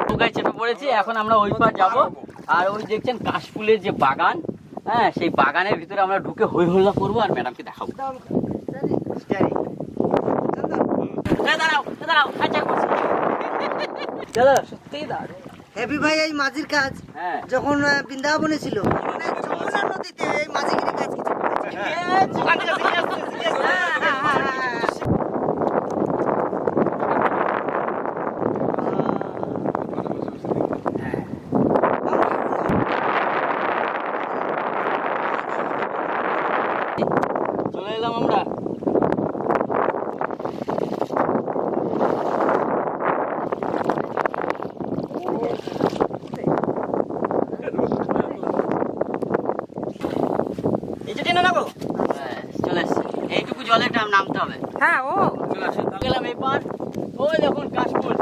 নৌকায় চেপে পড়েছি, এখন আমরা ওই পার যাবো। আর ওই দেখছেন কাশফুলের যে বাগান, হ্যাঁ সেই বাগানের ভিতরে আমরা ঢুকে হই হল্লা করবো আর ম্যাডামকে দেখাবো। চলো সত্যিই দাঁড়াও হেভি ভাই, এই মাঝির কাজ যখন বৃন্দাবনে ছিল যমুনা নদীতে এই মাঝিগিরি কাজ কিছু চলে এলাম আমরা। চলে এসছে, এইটুকু জলে নামতে হবে। হ্যাঁ ও চলে আসুন, গেলাম এই পার। ওই দেখুন কাশফুল।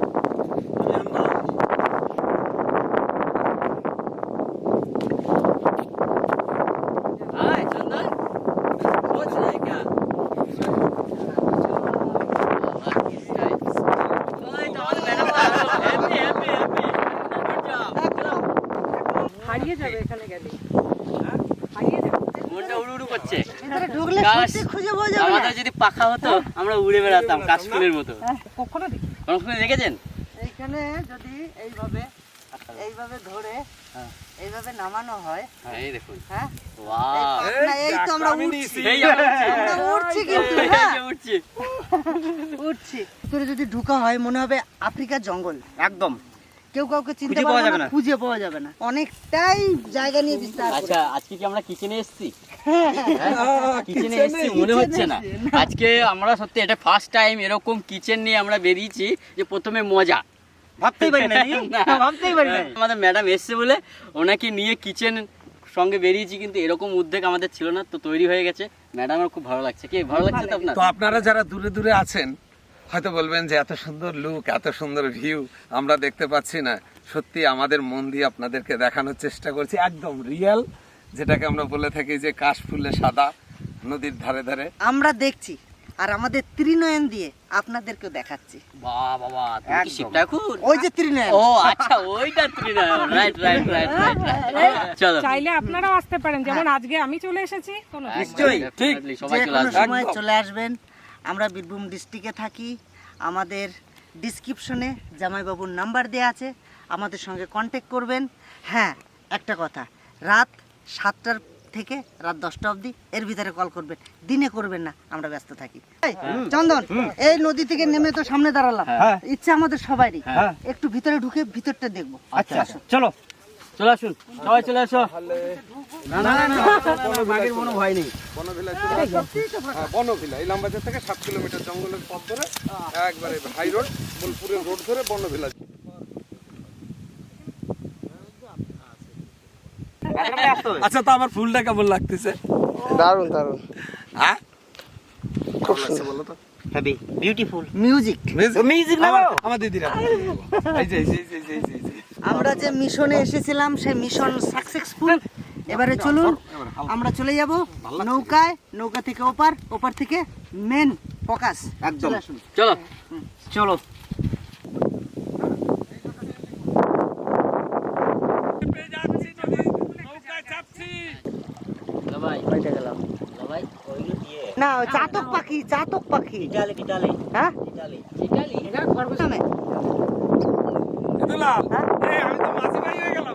হারিয়ে যাবে এখানে গেলে, আমাদের যদি পাখা হতো আমরা উড়ে বেড়াতাম কাশফুলের মতো। কখনো দেখেছেন? এইখানে যদি এইভাবে এইভাবে ধরে এইভাবে নামানো হয়, এই দেখুন। হ্যাঁ ওয়াও, এই তো আমরা উঠছি, আমরা উঠছি কিন্তু উঠছি। ভিতরে যদি ঢুকা হয় মনে হবে আফ্রিকার জঙ্গল একদম, কেউ কাউকে চিনতে পারবে না, খুঁজে পাওয়া যাবে না, অনেকটাই জায়গা নিয়ে বিস্তার। আচ্ছা আজকে কি আমরা কিচেনে এসেছি? কিচেনে এসেছি মনে হচ্ছে না। আজকে আমরা সত্যি এটা ফার্স্ট টাইম এরকম কিচেন নিয়ে আমরা বেরিয়েছি, যে প্রথমে মজা ভাবতেই পারি না, ভাবতেই পারি না। আমাদের ম্যাডাম এসছে বলে ওনাকে নিয়ে কিচেন সঙ্গে বেরিয়েছি, কিন্তু এরকম উদ্যোগ আমাদের ছিল না, তো তৈরি হয়ে গেছে। ম্যাডামের খুব ভালো লাগছে। কি ভালো লাগছে তো আপনার? তো আপনারা যারা দূরে দূরে আছেন হয়তো বলবেন যে এত সুন্দর লুক, এত সুন্দর ভিউ আমরা দেখতে পাচ্ছি না। সত্যি আমাদের মন দিয়ে আপনাদেরকে দেখানোর চেষ্টা করছি, একদম রিয়েল, যেটাকে আমরা বলে থাকি যে কাশফুলে সাদা নদীর ধারে ধারে আমরা দেখছি আর আমাদের ত্রিনয়ন দিয়ে আপনাদেরকেও দেখাচ্ছি। বাহ বাবা, তুমি কি শিপটা এখন? ওই যে ত্রিনয়ন। ও আচ্ছা, ওইটা Trinayan. Right right right right. চলো, চাইলে আপনারাও আসতে পারেন, যেমন আজকে আমি চলে এসেছি। নিশ্চয়ই ঠিক, সবাই চলে আসবে। সময় চলে আসবেন। আমরা বীরভূম ডিস্ট্রিক্টে থাকি। আমাদের ডিসক্রিপশনে জামাইবাবুর নাম্বার দেওয়া আছে, আমাদের সঙ্গে কন্ট্যাক্ট করবেন। হ্যাঁ একটা কথা, রাত 7টার থেকে রাত 10টা অবধি এর ভিতরে কল করবেন, দিনে করবেন না, আমরা ব্যস্ত থাকি। চন্দন, এই নদী থেকে নেমে তো সামনে দাঁড়ালাম, ইচ্ছা আমাদের সবারই একটু ভিতরে ঢুকে ভিতরটা দেখবো। আচ্ছা চলো, চলে আসুন, সবাই চলে আসো। না না না, বাঘের কোনো ভয় নেই। বনভিলা এই লাম্বাজার থেকে 7 কিলোমিটার জঙ্গলের পথ ধরে একবারে হাই রোড বোলপুরের রোড ধরে বনভিলা। আচ্ছা, তো আমার ফুলটা কেমন লাগতেছে? দারুণ দারুণ, হ্যাঁ খুব সুন্দর, বলো তো। Heavy beautiful music. মিউজিক না, আমার দিদিরা এই যে আমরা যে মিশনে এসেছিলাম সেই মিশন সাকসেসফুল। এবারে চলুন আমরা চলে যাব নৌকায়, নৌকা থেকে ওপার, ওপার থেকে মেন ফোকাস একদম। চলো চলো। না চাতক পাখি, চাতক পাখি। হ্যাঁ এটা খরগোশ নামে। আমি তো মাঝি ভাই হয়ে গেলাম।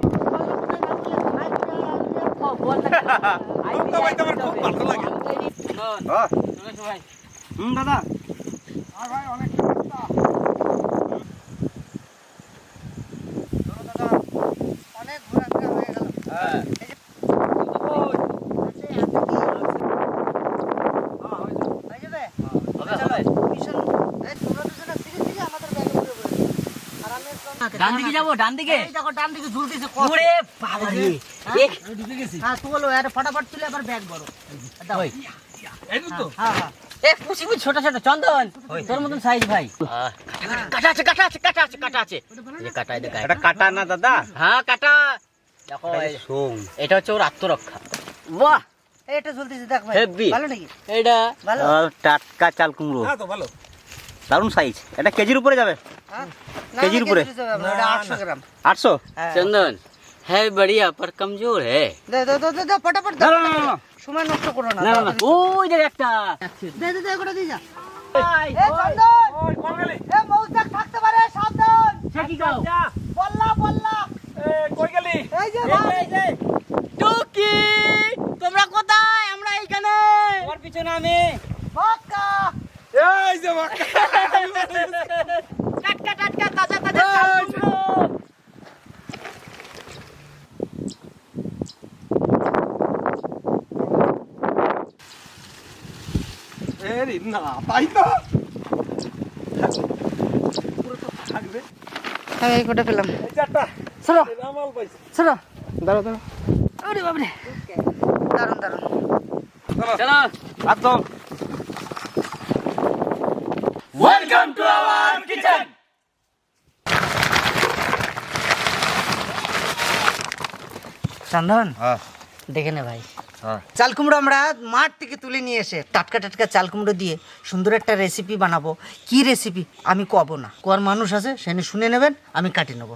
খুব ভালো লাগে। দাদা ভাই অনেক অনেক ঘোরাফেরা হয়ে গেল। ডান দিকে যাবো, ডান দিকে। দেখো ডান দিকে ঝুলতেছে। ওরে বাবা রে, হ্যাঁ তোলো, আরে ফটাফট তুলে আবার ব্যাগ বড়। এই তো হ্যাঁ হ্যাঁ, এক পুচি পুচি ছোট ছোট। চন্দন, তোর মতন সাইজ ভাই। কাটা আছে, কাটা আছে, কাটা আছে, কাটা আছে। এই কাটা, এটা এটা কাটা না দাদা? হ্যাঁ কাটা। দেখো এটা হচ্ছে ওর আত্মরক্ষা। বাহ, এটা ঝুলতেছে দেখ ভাই, হেভি ভালো নাকি? এটা ভালো, টাটকা চাল কুমড়ো। হ্যাঁ তো ভালো। দারুণ সাইজ। এটা কেজির উপরে যাবে? হ্যাঁ কেজির উপরে? 800 গ্রাম। 800? चंदन है बढ़िया पर कमजोर है। দে দে দে দে, দে ফটাফট দে। না, না, না, না। সময় নষ্ট করো না। না না না, ওই যে একটা। দে দে দে করে দিয়ে যা। এ চন্দন, এ মৌচাক থাকতে পারে, সাবধান। সে কি গাও? বল্লা বল্লা। কই গেলি? এই যে ভাই, টুকি তোমরা কোথায়? আমরা এইখানে। তোমার পিছনে আমি। বাক্কা। এই যে বাক্কা। টাটকা টাটকা তাজা তাজা চালকুমড়ো। এরি না তাই তো পুরো তো থাকবে। আমি এই কোটা পেলাম। এই চারটা চলো রামাল পাইছি। চলো। দাঁড়াও দাঁড়াও। আরে বাবরে, দারুন দারুন। চলো একদম। Welcome to our kitchen. Chandan, হ্যাঁ দেখে নে ভাই, হ্যাঁ। চাল কুমড়ো আমরা মাঠ থেকে তুলে নিয়ে এসে টাটকা টাটকা চাল কুমড়ো দিয়ে সুন্দর একটা রেসিপি বানাবো। কি রেসিপি আমি কব না, কোয়ার মানুষ আছে সেনে শুনে নেবেন, আমি কাটি নেব।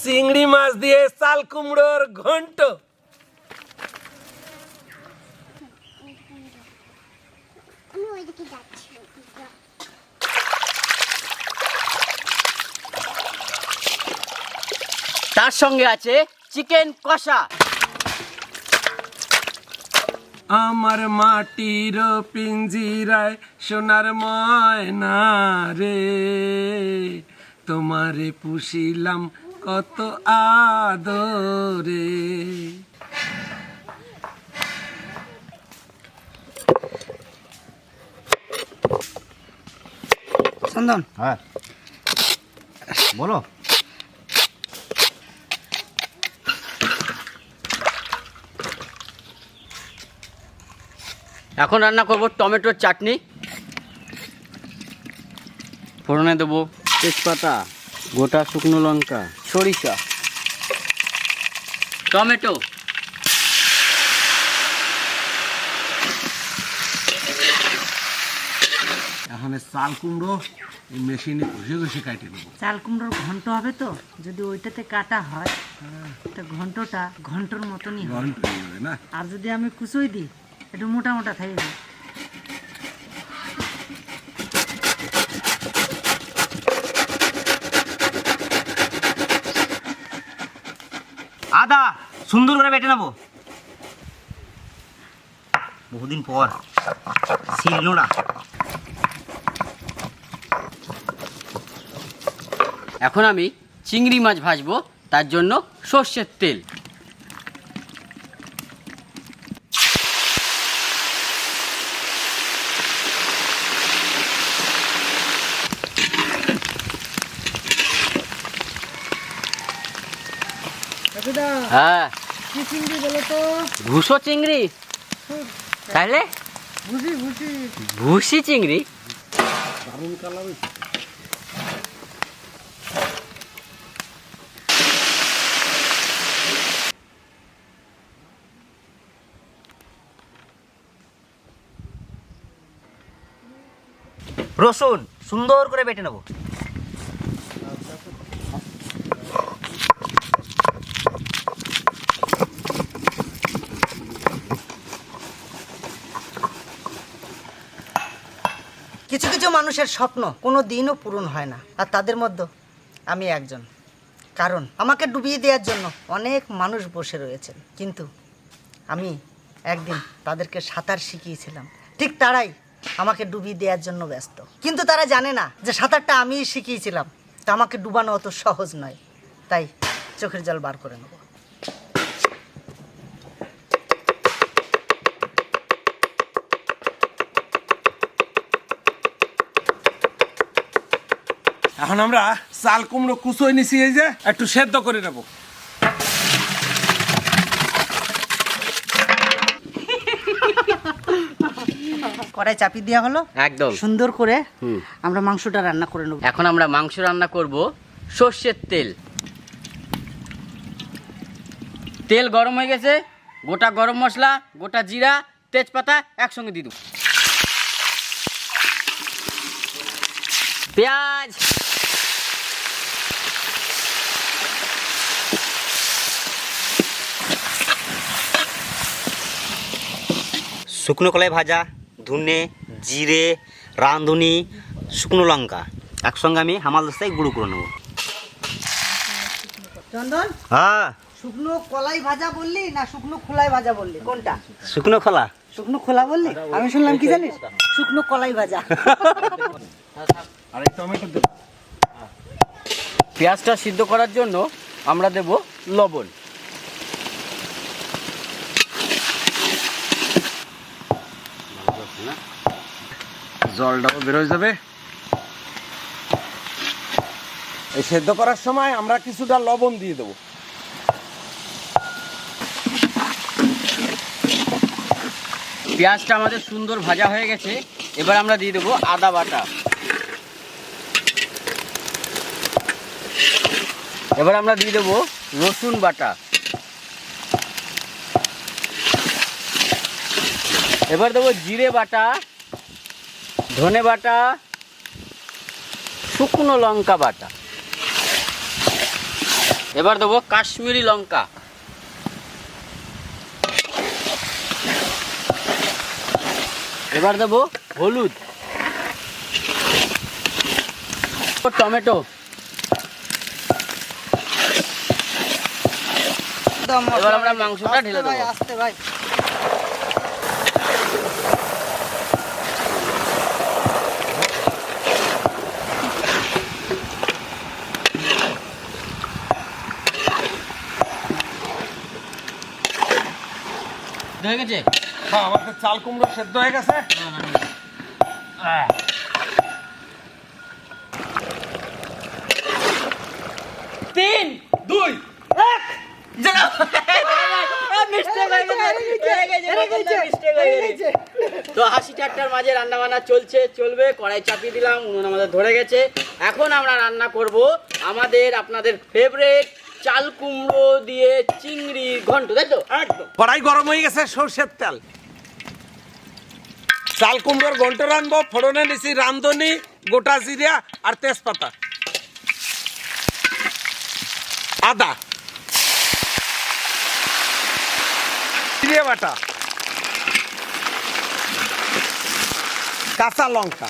চিংড়ি মাছ দিয়ে চাল কুমড়োর ঘন্ট। তার সঙ্গে আছে চিকেন কষা। আমার মাটির পিঞ্জিরায় সোনার ময়না রে, তোমারে পুষিলাম কত আদরে। চন্দন, হ্যাঁ বলো। এখন রান্না করব টমেটোর চাটনি। ফোড়নে দেবো তেজপাতা, গোটা শুকনো লঙ্কা, সরিষা, টমেটো, এখন চাল কুমড়ো এই মেশিনে ঘষে ঘষে কাটে দেবো। চাল কুমড়োর ঘন্ট হবে তো, যদি ওইটাতে কাটা হয় তা ঘন্টটা ঘন্টর মতনই হবে। ঘন্ট হয়ে যাবে না? আর যদি আমি কুচোই দিই একটু মোটা মোটা থাকবে। আদা সুন্দর করে বেটে নেবো, বহুদিন পর ছিল না। এখন আমি চিংড়ি মাছ ভাজবো, তার জন্য সর্ষের তেল। হ্যাঁ, কি চিংড়ি বলো তো? ভুসো চিংড়ি। তাহলে ভুসি ভুসি। ভুসি চিংড়ি। রসুন সুন্দর করে বেটে নেবো। কিছু কিছু মানুষের স্বপ্ন কোনো দিনও পূরণ হয় না, আর তাদের মধ্যে আমি একজন। কারণ আমাকে ডুবিয়ে দেওয়ার জন্য অনেক মানুষ বসে রয়েছেন, কিন্তু আমি একদিন তাদেরকে সাঁতার শিখিয়েছিলাম, ঠিক তারাই আমাকে ডুবিয়ে দেওয়ার জন্য ব্যস্ত। কিন্তু তারা জানে না যে সাঁতারটা আমিই শিখিয়েছিলাম, তা আমাকে ডুবানো অত সহজ নয়। তাই চোখের জল বার করে নেব। এখন আমরা চাল কুমড়ো কুচোই নিছি, এই যে একটু সেদ্ধ করে নেবো। কড়াই চাপি দেওয়া হলো, একদম সুন্দর করে হুম। আমরা মাংসটা রান্না করে নেব। এখন আমরা মাংস রান্না করব সর্ষের তেল। তেল গরম হয়ে গেছে, গোটা গরম মশলা, গোটা জিরা, তেজপাতা একসঙ্গে দিয়ে দেবো। পেঁয়াজ, শুকনো কলাই ভাজা, ধনে, জিরে, রাঁধুনি, শুকনো লঙ্কা একসঙ্গে আমি হামাল দস্তায় গুঁড়ো করে নেবো। চন্দন, হ্যাঁ, শুকনো কলাই ভাজা বললি না শুকনো খোলাই ভাজা বললি, কোনটা? শুকনো খোলা। শুকনো খোলা বললি? আমি শুনলাম কি জানিস, শুকনো কলাই ভাজা। পেঁয়াজটা সিদ্ধ করার জন্য আমরা দেব লবণ। জলটাও বেরোয় যাবে। এই সেদ্ধ করার সময় আমরা কিছুটা লবণ দিয়ে দেবো। পেঁয়াজটা আমাদের সুন্দর ভাজা হয়ে গেছে, এবার আমরা দিয়ে দেবো আদা বাটা। এবার আমরা দিয়ে দেবো রসুন বাটা। এবার দেবো জিরে বাটা, ধনে বাটা, শুকনো লঙ্কা বাটা। এবার দেবো কাশ্মীরি লঙ্কা। এবার দেবো হলুদ, টমেটো। এবার আমরা মাংসটা ঢেলে দেবো। আস্তে ভাই, হয়ে গেছে। হ্যাঁ, আমাদের চাল কুমড়ো সেদ্ধ হয়ে গেছে। 3, 2, 1 তো হাসি ঠাট্টার মাঝে রান্না বান্না চলবে। কড়াই চাপিয়ে দিলাম, উনুন আমাদের ধরে গেছে। এখন আমরা রান্না করব আমাদের আপনাদের ফেভারিট চাল কুমড়ো দিয়ে চিংড়ি ঘন্ট, তাই তো? একদম। কড়াই গরম হয়ে গেছে, সরষের তেল। চাল কুমড়োর ঘন্ট রানবো। ফোড়নে নিছি রাঁধুনি, গোটা জিরা আর তেজপাতা, আদা, জিরে বাটা, কাঁচা লঙ্কা,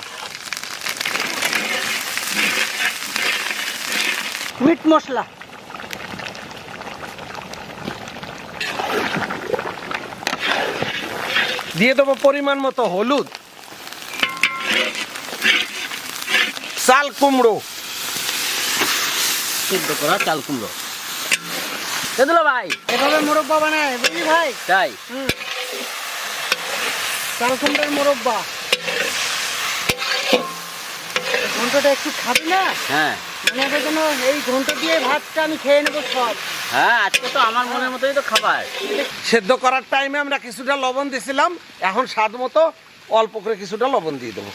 মিট মশলা, দিয়ে দেবো পরিমাণ মতো হলুদ, চাল কুমড়ো, সিদ্ধ করা চাল কুমড়ো। দিল ভাই, এভাবে মোরব্বা বানায় বুঝলি ভাই? তাই চাল কুমড়োর মোরব্বা। ঘন্টটা একটু খাবি না? হ্যাঁ মানে এটা যেন এই ঘন্ট দিয়ে ভাতটা আমি খেয়ে নেবো সব। হ্যাঁ, আজকে তো আমার মনের মতোই তো খাবার। সেদ্ধ করার টাইমে আমরা কিছুটা লবণ দিছিলাম, এখন স্বাদ মতো অল্প করে কিছুটা লবণ দিয়ে দেবো।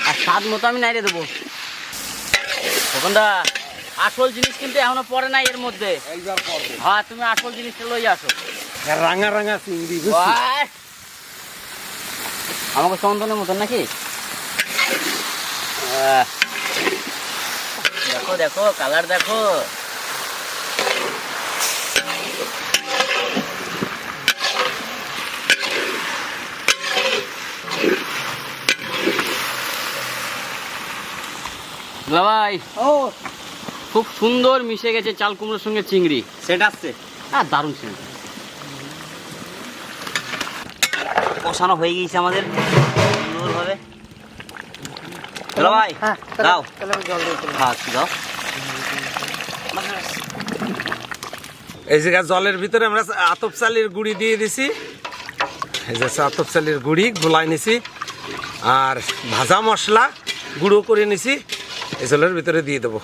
আর স্বাদ মতো আমি নাইরে দেবো। দা আসল জিনিস কিন্তু এখনো পড়ে নাই এর মধ্যে। হ্যাঁ, তুমি আসল জিনিসটা লই আসো। রাঙা রাঙা চিংড়ি, ওয়াই! আমাকে চন্দনের মতন নাকি? দেখো দেখো, কালার দেখো। ভাই, ও খুব সুন্দর মিশে গেছে চাল কুমড়োর সঙ্গে চিংড়ি। সেট আসছে, দারুণ সেন্ট। কষানো হয়ে গিয়েছে আমাদের সুন্দরভাবে। চলো ভাই, হ্যাঁ, দাও। তাহলে আমি জল দিয়ে দিলাম। হ্যাঁ, দাও। এই জায়গা জলের ভিতরে আমরা আতপ চালের গুঁড়ি দিয়ে দিছি। এই যে আতপ চালের গুঁড়ি গোলাই নিছি, আর ভাজা মশলা গুঁড়ো করে নিছি, এই জলের ভিতরে দিয়ে দেবো।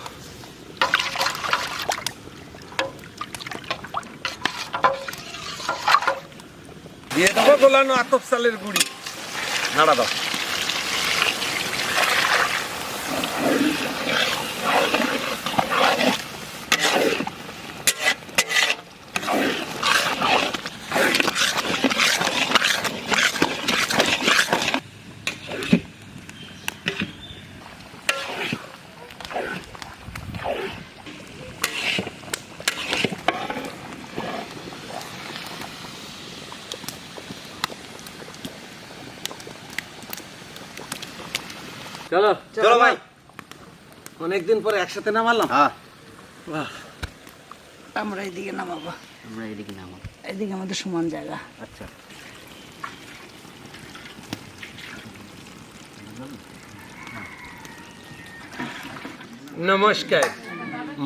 দিয়ে দেবো গোলানো আতপ চালের গুঁড়ি, নাড়া দাও। চলো চলো ভাই। অনেকদিন পরে একসাথে নামালাম। হ্যাঁ, বাহ, আমরা এদিকে নামাবো, আমরা এদিকে নামো। এদিকে আমাদের সমান জায়গা। আচ্ছা, নমস্কার।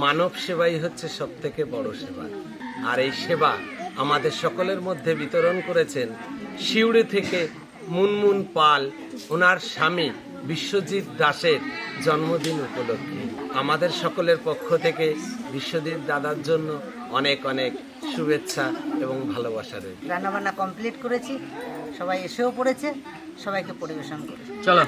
মানব সেবাই হচ্ছে সব থেকে বড় সেবা, আর এই সেবা আমাদের সকলের মধ্যে বিতরণ করেছেন সিউড়ি থেকে মুনমুন পাল, ওনার স্বামী বিশ্বজিৎ দাসের জন্মদিন উপলক্ষে। আমাদের সকলের পক্ষ থেকে বিশ্বজিৎ দাদার জন্য অনেক অনেক শুভেচ্ছা এবং ভালোবাসা রইল। রান্নাবান্না কমপ্লিট করেছি, সবাই এসেও পড়েছে, সবাইকে পরিবেশন করে। চলো।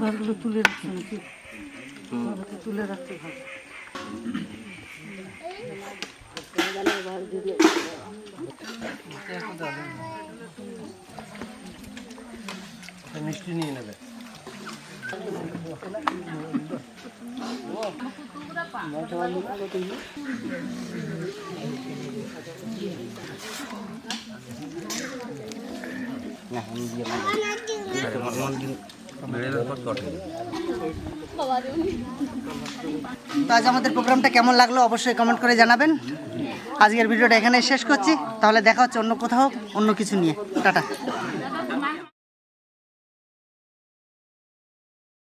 ভাতগুলো তুলে রাখতে নাকি? তুলে রাখতে ভালো। মিষ্টি নিয়ে নেবে। না আমি দিয়ে তো আজ আমাদের প্রোগ্রামটা কেমন লাগলো অবশ্যই কমেন্ট করে জানাবেন। আজকের ভিডিওটা এখানে শেষ করছি, তাহলে দেখা হচ্ছে অন্য কোথাও অন্য কিছু নিয়ে। টাটা।